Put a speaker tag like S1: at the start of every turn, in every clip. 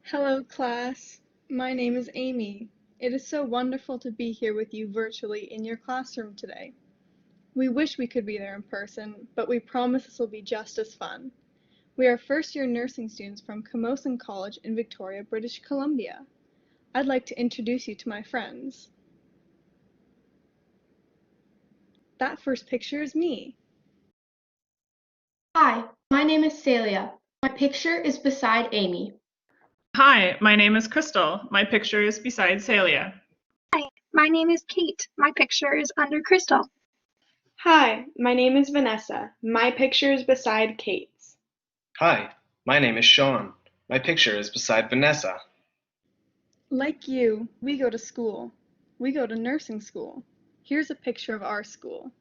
S1: Hello, class. My name is Amy. It is so wonderful to be here with you virtually in your classroom today. We wish we could be there in person, but we promise this will be just as fun. We are first-year nursing students from Camosun College in Victoria, British Columbia. I'd like to introduce you to my friends. That first picture is me.
S2: Hi, my name is Celia. My picture is beside Amy.
S3: Hi, my name is Crystal. My picture is beside Celia.
S4: Hi, my name is Kate. My picture is under Crystal.
S5: Hi, my name is Vanessa. My picture is beside Kate's.
S6: Hi, my name is Sean. My picture is beside Vanessa.
S1: Like you, we go to school. We go to nursing school. Here's a picture of our school.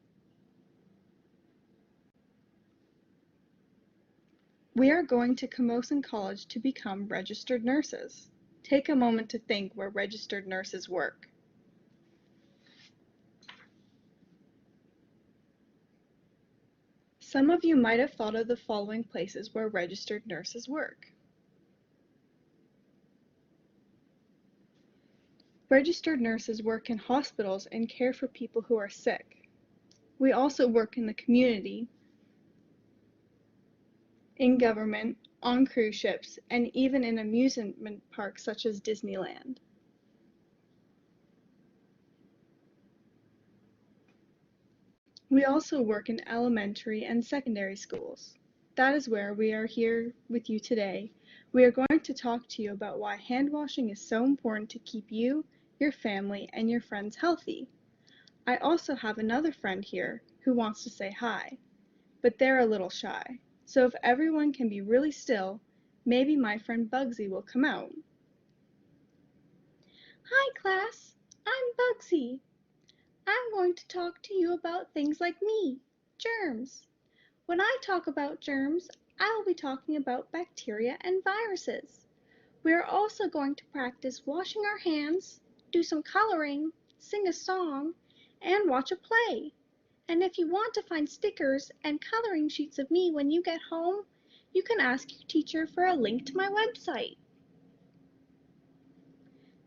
S1: We are going to Camosun College to become registered nurses. Take a moment to think where registered nurses work. Some of you might have thought of the following places where registered nurses work. Registered nurses work in hospitals and care for people who are sick. We also work in the community, in government, on cruise ships, and even in amusement parks such as Disneyland. We also work in elementary and secondary schools. That is where we are here with you today. We are going to talk to you about why hand washing is so important to keep you, your family, and your friends healthy. I also have another friend here who wants to say hi, but they're a little shy. So if everyone can be really still, maybe my friend Bugsy will come out. Hi class, I'm Bugsy. I'm going to talk to you about things like me, germs. When I talk about germs, I will be talking about bacteria and viruses. We are also going to practice washing our hands, do some coloring, sing a song, and watch a play. And if you want to find stickers and coloring sheets of me when you get home, you can ask your teacher for a link to my website.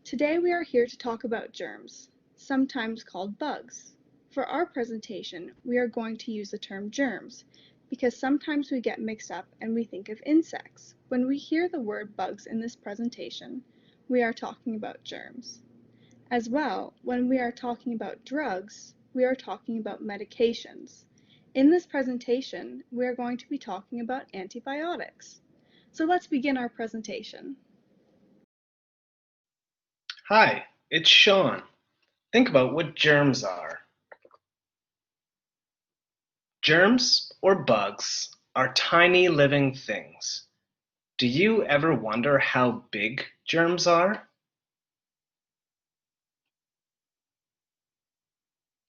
S1: Today we are here to talk about germs, sometimes called bugs. For our presentation, we are going to use the term germs because sometimes we get mixed up and we think of insects. When we hear the word bugs in this presentation, we are talking about germs. As well, when we are talking about drugs, we are talking about medications. In this presentation, we are going to be talking about antibiotics. So let's begin our presentation.
S6: Hi, it's Sean. Think about what germs are. Germs, or bugs, are tiny living things. Do you ever wonder how big germs are?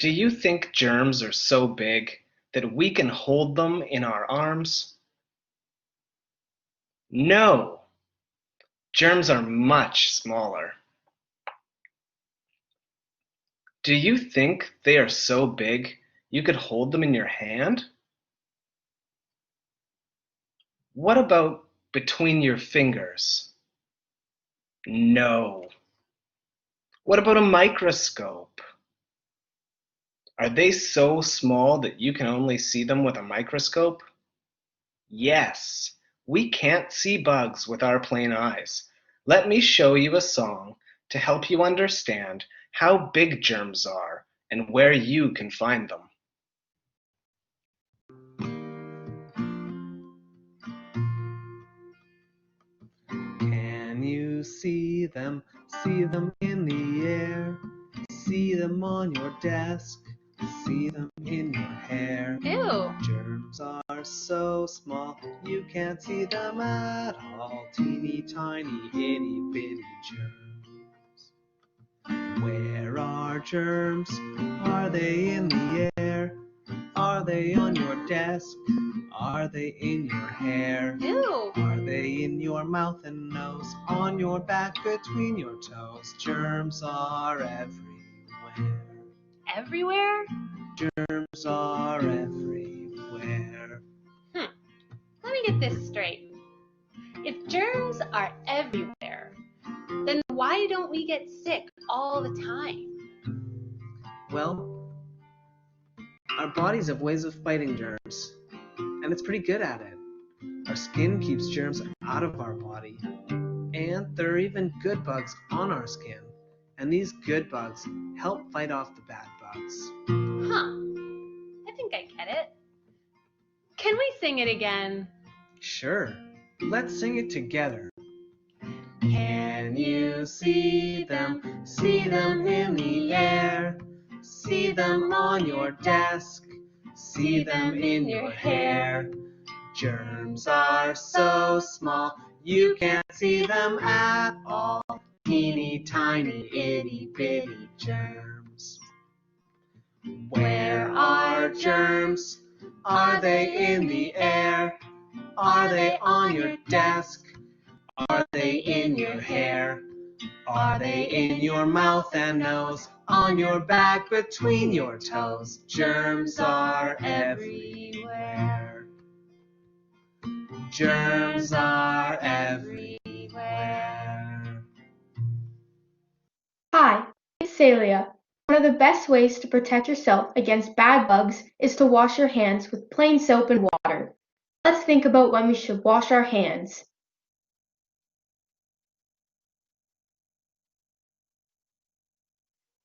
S6: Do you think germs are so big that we can hold them in our arms? No, germs are much smaller. Do you think they are so big you could hold them in your hand? What about between your fingers? No. What about a microscope? Are they so small that you can only see them with a microscope? Yes, we can't see bugs with our plain eyes. Let me show you a song to help you understand how big germs are and where you can find them. Can you see them? See them in the air. See them on your desk. See them in your hair.
S4: Ew.
S6: Germs are so small you can't see them at all. Teeny tiny itty bitty germs. Where are germs? Are they in the air? Are they on your desk? Are they in your hair?
S4: Ew.
S6: Are they in your mouth and nose? On your back between your toes? Germs are everywhere.
S4: Everywhere?
S6: Germs are everywhere.
S2: Let me get this straight. If germs are everywhere,
S7: why don't we get sick all the time?
S8: Well, our bodies have ways of fighting germs, and it's pretty good at it. Our skin keeps germs out of our body, and there are even good bugs on our skin, and these good bugs help fight off the bad bugs.
S7: Huh, I think I get it. Can we sing it again?
S8: Sure, let's sing it together. Can you see them in the air? See them on your desk, see them in your hair. Germs are so small, you can't see them at all. Teeny tiny itty bitty germs. Where are germs? Are they in the air? Are they on your desk? Are they in your hair? Are they in your mouth and nose? On your back, between your toes? Germs are everywhere. Germs are everywhere.
S2: Hi, it's Celia. One of the best ways to protect yourself against bad bugs is to wash your hands with plain soap and water. Let's think about when we should wash our hands.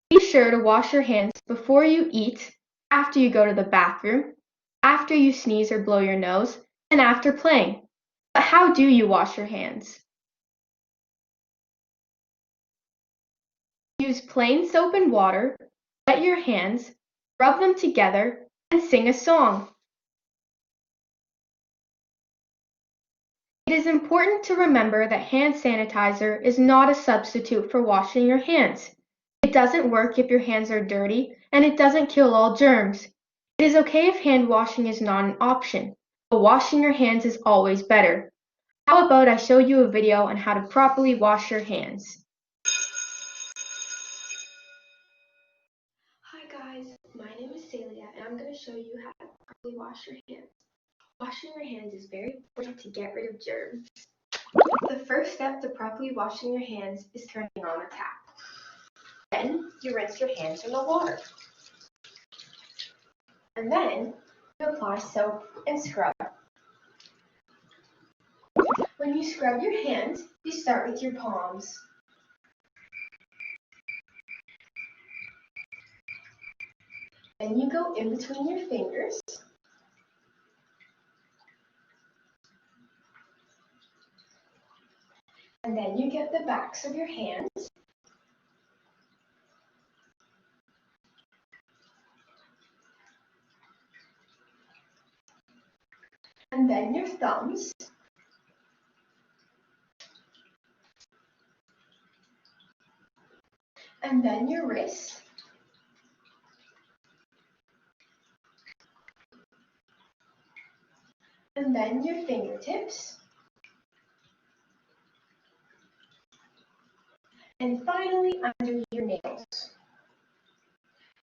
S2: Be sure to wash your hands before you eat, after you go to the bathroom, after you sneeze or blow your nose, and after playing. But how do you wash your hands? Use plain soap and water, wet your hands, rub them together, and sing a song. It is important to remember that hand sanitizer is not a substitute for washing your hands. It doesn't work if your hands are dirty, and it doesn't kill all germs. It is okay if hand washing is not an option, but washing your hands is always better. How about I show you a video on how to properly wash your hands?
S9: Hi guys, my name is Celia and I'm going to show you how to properly wash your hands. Washing your hands is very important to get rid of germs. The first step to properly washing your hands is turning on the tap. Then you rinse your hands in the water. And then you apply soap and scrub. When you scrub your hands, you start with your palms. Then you go in between your fingers. And then you get the backs of your hands. And then your thumbs. And then your wrist. And then your fingertips. And finally, under your nails.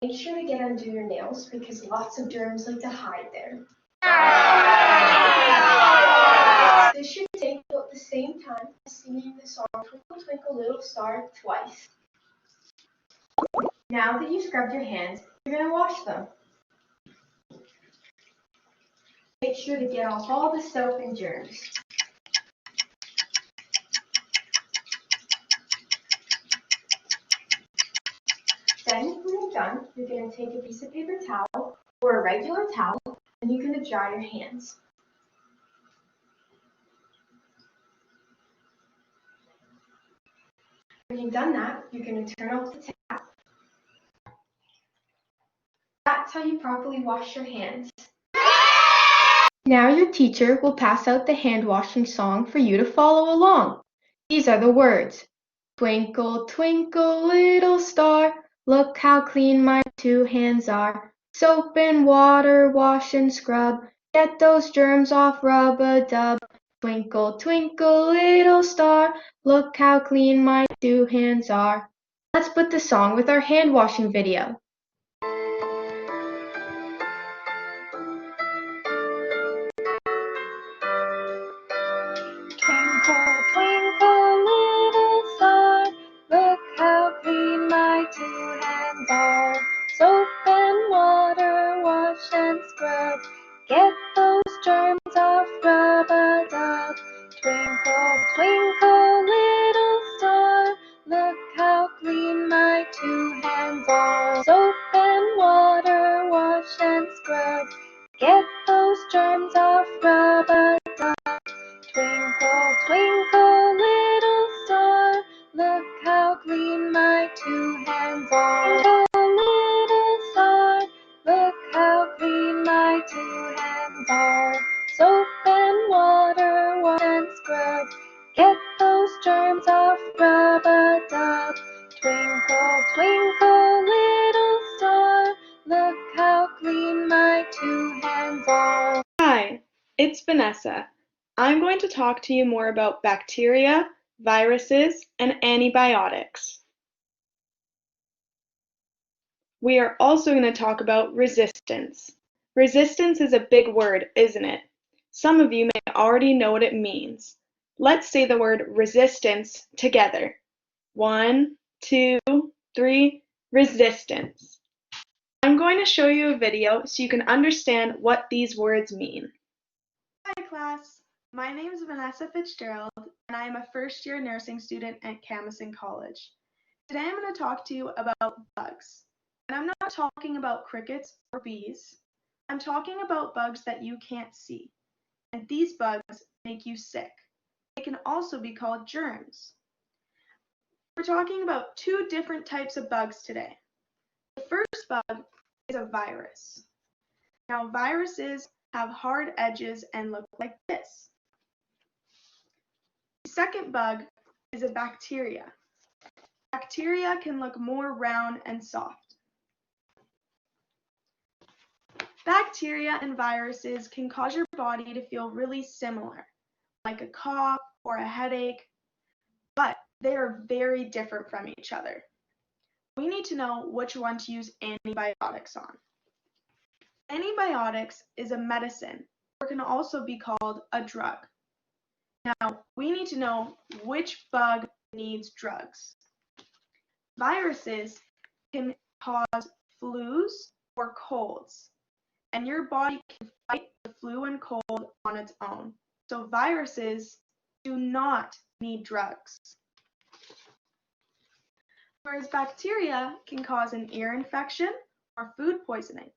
S9: Make sure to get under your nails because lots of germs like to hide there. This should take about the same time as singing the song Twinkle Twinkle Little Star twice. Now that you've scrubbed your hands, you're going to wash them. Make sure to get off all the soap and germs. Then, when you're done, you're going to take a piece of paper towel or a regular towel and you're going to dry your hands. When you've done that, you're going to turn off the tap. That's how you properly wash your hands.
S2: Now your teacher will pass out the hand washing song for you to follow along. These are the words. Twinkle, twinkle, little star, look how clean my two hands are. Soap and water, wash and scrub, get those germs off, rub-a-dub. Twinkle, twinkle, little star, look how clean my two hands are. Let's put the song with our hand washing video.
S4: Twinkle, twinkle, little star,
S10: germs of rub-a-dub. Twinkle, twinkle, little star, look how clean my 2 hands are.
S5: Hi, it's Vanessa. I'm going to talk to you more about bacteria, viruses, and antibiotics. We are also going to talk about resistance. Resistance is a big word, isn't it? Some of you may already know what it means. Let's say the word resistance together. 1, 2, 3, resistance. I'm going to show you a video so you can understand what these words mean.
S1: Hi class, my name is Vanessa Fitzgerald and I am a first-year nursing student at Camosun College. Today I'm going to talk to you about bugs. And I'm not talking about crickets or bees. I'm talking about bugs that you can't see. And these bugs make you sick. They can also be called germs. We're talking about 2 different types of bugs today. The first bug is a virus. Now viruses have hard edges and look like this. The second bug is a bacteria. Bacteria can look more round and soft. Bacteria and viruses can cause your body to feel really similar, like a cough or a headache, but they are very different from each other. We need to know which one to use antibiotics on. Antibiotics is a medicine, or can also be called a drug. Now, we need to know which bug needs drugs. Viruses can cause flus or colds, and your body can fight the flu and cold on its own. So viruses do not need drugs. Whereas bacteria can cause an ear infection or food poisoning,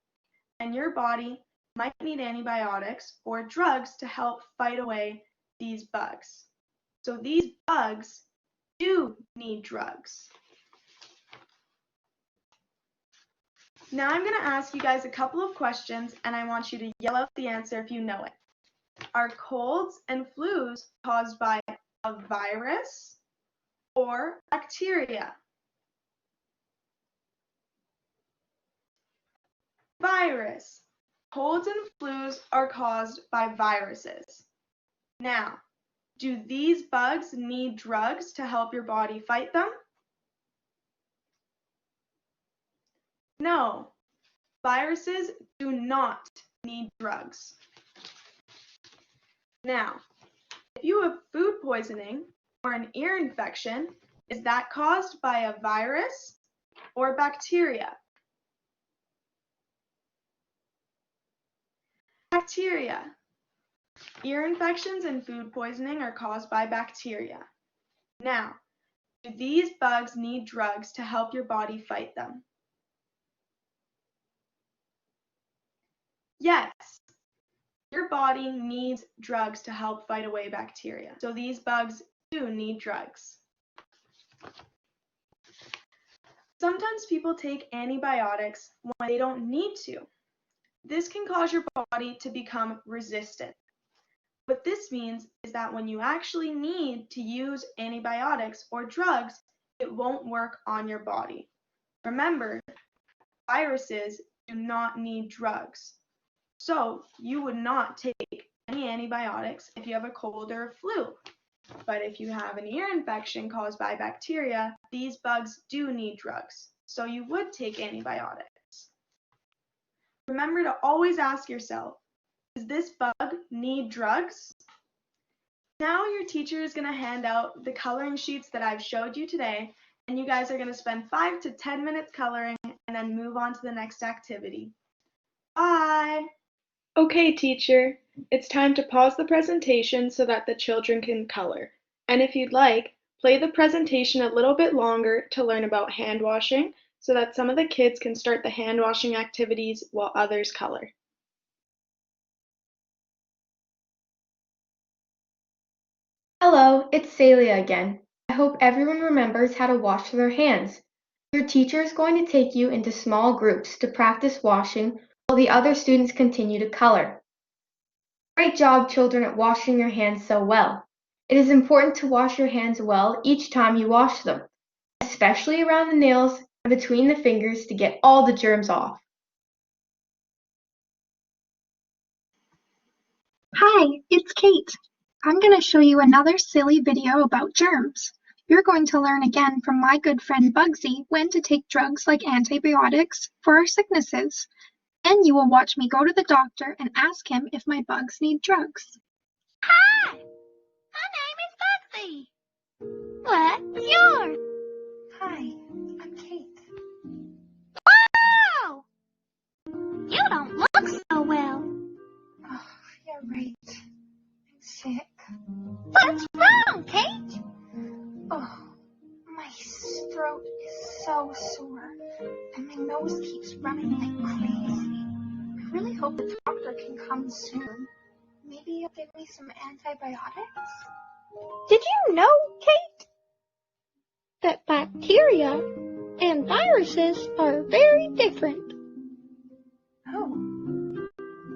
S1: and your body might need antibiotics or drugs to help fight away these bugs. So these bugs do need drugs. Now I'm going to ask you guys a couple of questions and I want you to yell out the answer if you know it. Are colds and flus caused by a virus or bacteria? Virus. Colds and flus are caused by viruses. Now, do these bugs need drugs to help your body fight them? No, viruses do not need drugs. Now, if you have food poisoning or an ear infection, is that caused by a virus or bacteria? Bacteria. Ear infections and food poisoning are caused by bacteria. Now, do these bugs need drugs to help your body fight them? Yes, your body needs drugs to help fight away bacteria. So these bugs do need drugs. Sometimes people take antibiotics when they don't need to. This can cause your body to become resistant. What this means is that when you actually need to use antibiotics or drugs, it won't work on your body. Remember, viruses do not need drugs. So you would not take any antibiotics if you have a cold or a flu. But if you have an ear infection caused by bacteria, these bugs do need drugs. So you would take antibiotics. Remember to always ask yourself, does this bug need drugs? Now your teacher is going to hand out the coloring sheets that I've showed you today, and you guys are going to spend 5 to 10 minutes coloring and then move on to the next activity. Bye!
S5: Okay, teacher, it's time to pause the presentation so that the children can color. And if you'd like, play the presentation a little bit longer to learn about hand washing so that some of the kids can start the hand washing activities while others color.
S2: Hello, it's Celia again. I hope everyone remembers how to wash their hands. Your teacher is going to take you into small groups to practice washing while the other students continue to color. Great job, children, at washing your hands so well. It is important to wash your hands well each time you wash them, especially around the nails and between the fingers to get all the germs off.
S4: Hi, it's Kate. I'm going to show you another silly video about germs. You're going to learn again from my good friend Bugsy when to take drugs like antibiotics for our sicknesses. Then you will watch me go to the doctor and ask him if my bugs need drugs.
S10: Hi, my name is Bugsy. What's yours?
S4: Hi, I'm Kate.
S10: Wow! You don't look so well.
S4: Oh, you're right. I'm sick.
S10: What's wrong, Kate?
S4: Oh, my throat is so sore, and my nose keeps running like crazy. I really hope the doctor can come soon. Maybe he'll give me some antibiotics?
S11: Did you know, Kate, that bacteria and viruses are very different?
S4: Oh,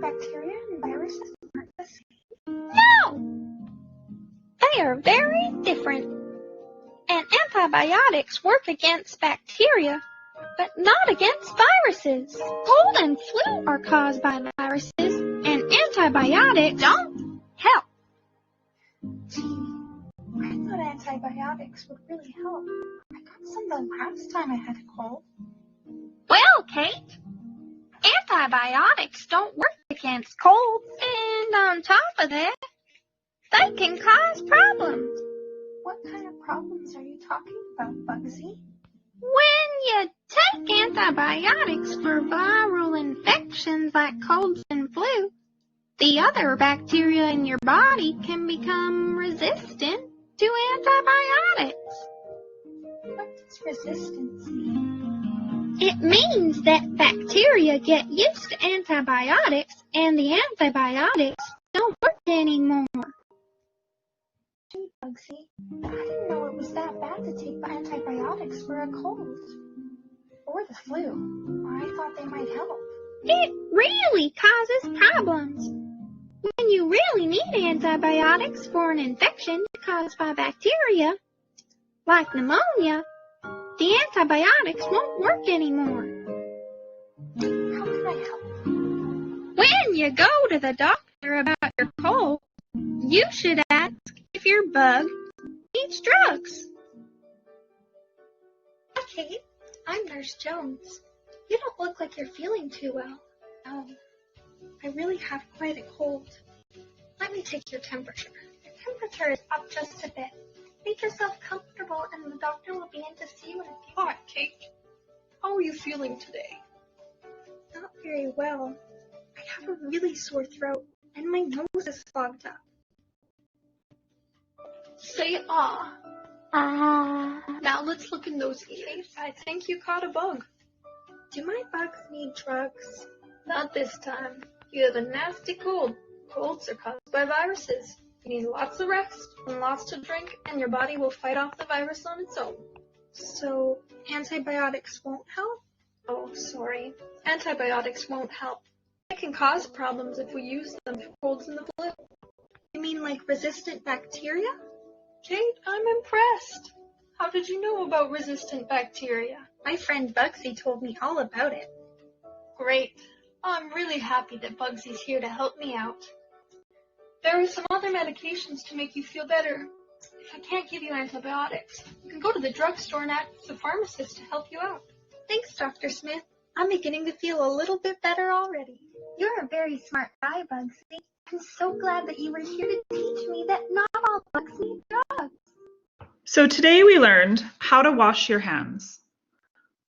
S4: bacteria and viruses aren't the same?
S11: No! They are very different. And antibiotics work against bacteria, but not against viruses. Cold and flu are caused by viruses, and antibiotics don't help.
S4: Gee, I thought antibiotics would really help. I got some the last time I had a cold.
S11: Well, Kate, antibiotics don't work against colds, and on top of that, they can cause problems.
S4: What kind of problems are you talking about, Bugsy?
S11: When you take antibiotics for viral infections like colds and flu, the other bacteria in your body can become resistant to antibiotics.
S4: What does resistance mean?
S11: It means that bacteria get used to antibiotics and the antibiotics don't work anymore.
S4: Gee, Bugsy, I didn't know it was that bad to take antibiotics for a cold. Or the flu. I thought they might help.
S11: It really causes problems. When you really need antibiotics for an infection caused by bacteria, like pneumonia, the antibiotics won't work anymore.
S4: How can I help?
S11: When you go to the doctor about your cold, you should ask if your bug needs drugs.
S4: Hi, Kate. I'm Nurse Jones. You don't look like you're feeling too well. No, I really have quite a cold. Let me take your temperature. Your temperature is up just a bit. Make yourself comfortable and the doctor will be in to see you in a few.
S12: Hi, Kate. How are you feeling today?
S4: Not very well. I have a really sore throat and my nose is clogged up.
S12: Say ah.
S11: Ah.
S12: Now let's look in those ears. I think you caught a bug.
S4: Do my bugs need drugs?
S12: Not this time. You have a nasty cold. Colds are caused by viruses. You need lots of rest and lots to drink, and your body will fight off the virus on its own.
S4: So antibiotics won't help?
S12: Oh, sorry. Antibiotics won't help. They can cause problems if we use them for colds and the flu.
S4: You mean like resistant bacteria?
S12: Kate, I'm impressed. How did you know about resistant bacteria?
S4: My friend Bugsy told me all about it.
S12: Great. I'm really happy that Bugsy's here to help me out. There are some other medications to make you feel better. If I can't give you antibiotics, you can go to the drugstore and ask the pharmacist to help you out.
S4: Thanks, Dr. Smith. I'm beginning to feel a little bit better already. You're a very smart guy, Bugsy. I'm so glad that you were here to teach me that not all bugs need drugs.
S3: So today we learned how to wash your hands.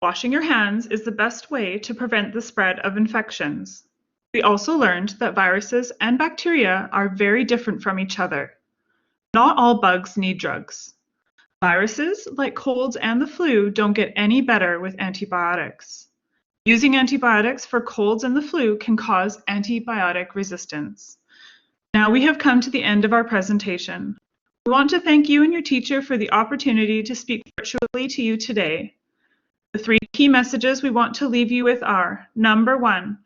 S3: Washing your hands is the best way to prevent the spread of infections. We also learned that viruses and bacteria are very different from each other. Not all bugs need drugs. Viruses, like colds and the flu, don't get any better with antibiotics. Using antibiotics for colds and the flu can cause antibiotic resistance. Now we have come to the end of our presentation. We want to thank you and your teacher for the opportunity to speak virtually to you today. The 3 key messages we want to leave you with are: number 1,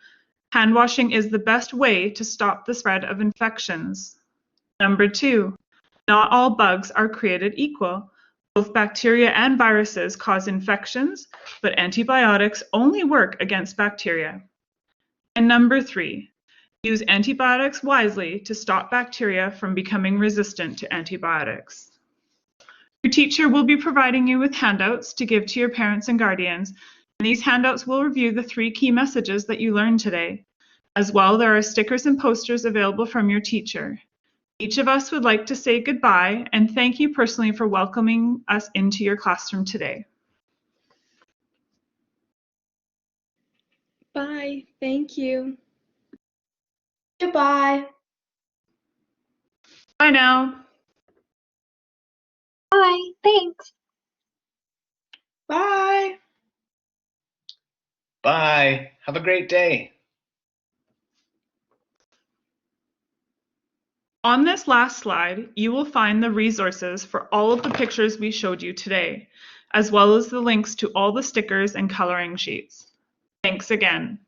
S3: hand washing is the best way to stop the spread of infections. Number 2, Not all bugs are created equal. Both bacteria and viruses cause infections, but antibiotics only work against bacteria. And number 3, use antibiotics wisely to stop bacteria from becoming resistant to antibiotics. Your teacher will be providing you with handouts to give to your parents and guardians, and these handouts will review the 3 key messages that you learned today. As well, there are stickers and posters available from your teacher. Each of us would like to say goodbye and thank you personally for welcoming us into your classroom today.
S1: Bye. Thank you.
S2: Goodbye.
S3: Bye now.
S4: Bye, thanks.
S5: Bye.
S6: Bye. Have a great day.
S3: On this last slide, you will find the resources for all of the pictures we showed you today, as well as the links to all the stickers and coloring sheets. Thanks again.